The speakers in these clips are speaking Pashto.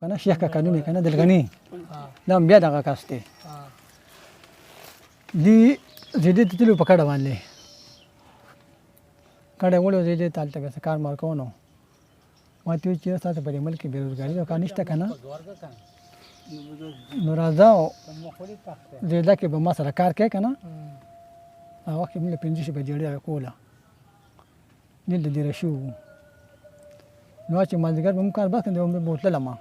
کنه شیخ کا قانون کنه دلګنی دا بیا دغه کاسته دی زیدې تلو پکړه باندې کړه ولې زیدې تالته به کار مار کوونو ما ته چې تاسو په ملک بیروزګاری او کانشته کنه نو راځو زیدا کې به ما سره کار کوي کنه هغه کې موږ 15 به جوړه کوله دل دې راشو نو چې مازیګر به کار بس کنده به بوتل ما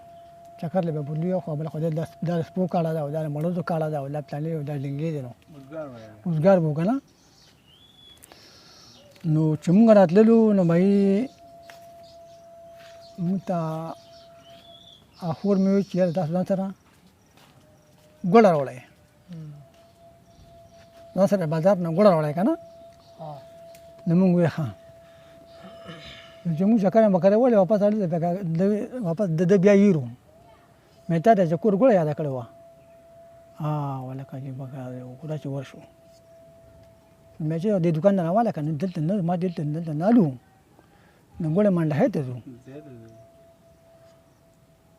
چکر له بولیو خو بل خو د سپو کاړه دا د مړو کاړه دا ول پلانې د لنګې دي نو روزګار وو کنه نو چې موږ راتللو نو مې متا اخور مې چې تاسو ځان سره ګوړه راولای نو سره بازار نه ګوړه راولای کنه نو موږ وې ها چې موږ چکر مکر ولې واپس اړل واپس د بیا یېرو مې ته د کور ګوړه یاد کړو ولکه چې بګا ګوړه چې ورشو مې چې د دکان نه راواله کنه دلته نه ما دلته نه لو نو ګوړه منډه هته زو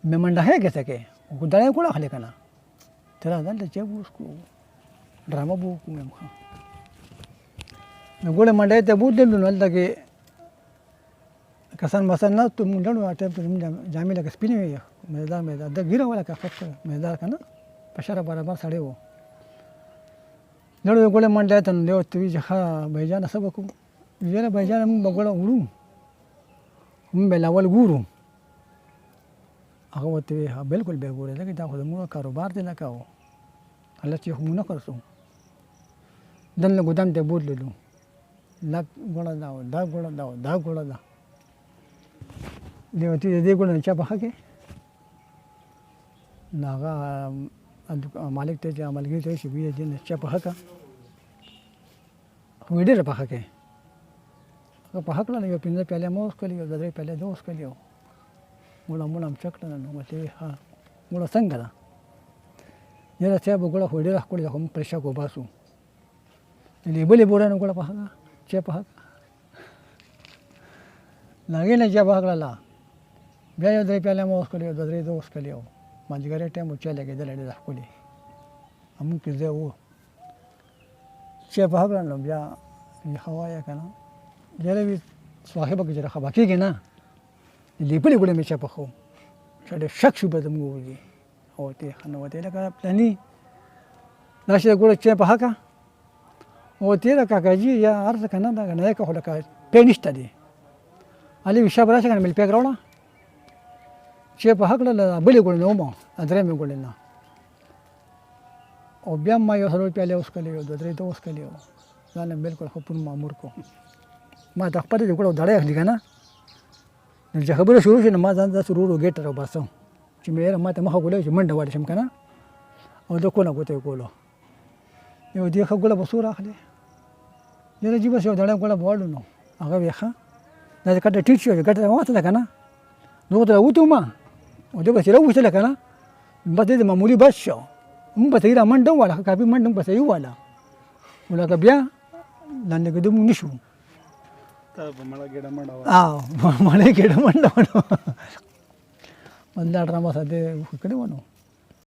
مې منډه هه کیسه کې ګوړه ګوړه خلک کنه تر دلته چې وسکو ډرامه بو کوم نو ګوړه منډه ته بوتل نو دلته کسان مثلا ته مونږ له اټه په جامې لکه سپینې وي مېدا د ګیره ولا کا خط مېدا کنه پشره برابر سړی وو نړۍ ګوله منډه ته نو ته وی ځخه بېجان سبق ویره بېجان موږ بغړه وړو موږ بلاول ګورو هغه وته بالکل به ګوره لکه دا خو موږ کاروبار دی نه کاوه الله چې موږ نه کړسو دنه ګودام ته بوتللو لا ګوړه دا ګوړه دا دیوتی دې ګوړه چا په حقه ناغه مالک ته چې عملګری ته شي بیا دې چا په حقه وې ډېر په حقه په حق نه یو پینځه پیاله موس کړی یو درې پیاله دوس کړی مولا چکړه نو مته ها مولا څنګه دا یره چې به ګوړه وړي راخ کړی هم پرشا کو باسو دې بلې بورانو ګوړه په حقه چې په حق لاګې نه چې په حق لا بیا یو درې پیاله موس کړی یو درې دوس کړی ماجګره ټیم او چا لګیدل ډېر ښکلي همون کې زه وو چې په هغه نو بیا هوایا کنه جره وی صاحب کې جره خبا کېږي نه لیپلې ګولې مې چې په خو چې شک شو به زموږ وږي او ته خنه وته لکه پلاني راشه ګوره چې په هغه او ته لکه کاجي یا ارزه کنه دا نه که هلکه پېنشته دي علي شب راشه کنه مل پیګ راوړه چې په حق له بلې ګول نه ومه درې مې ګول نه او بیا ما یو سره پیاله اوس کړی یو درې ته اوس کړی ځان بالکل خپل مامور کو ما د خپل ګول دړې اخلي کنه نو خبره شروع شنه ما ځان د سرور ګټ راو باسم چې مې ما ته مخه ګولې چې منډه وړم شم کنه او د کو نه کوته کولو یو دې خګول بصور اخلي یره جی بس یو دړې ګول بوړو نو هغه ویخه دا کټه ټیټ شو ګټه واته ده کنه نو ته وته ما او دې بس راوښته کنه بس دې معمولی بس شو موږ به تیرا منډه ولا کافي منډه بس یو ولا ولکه بیا لاندې کېدو موږ نشو ته په مړه ګډه منډه مړه ګډه منډه ونه الله ډرامه ساده کړي ونه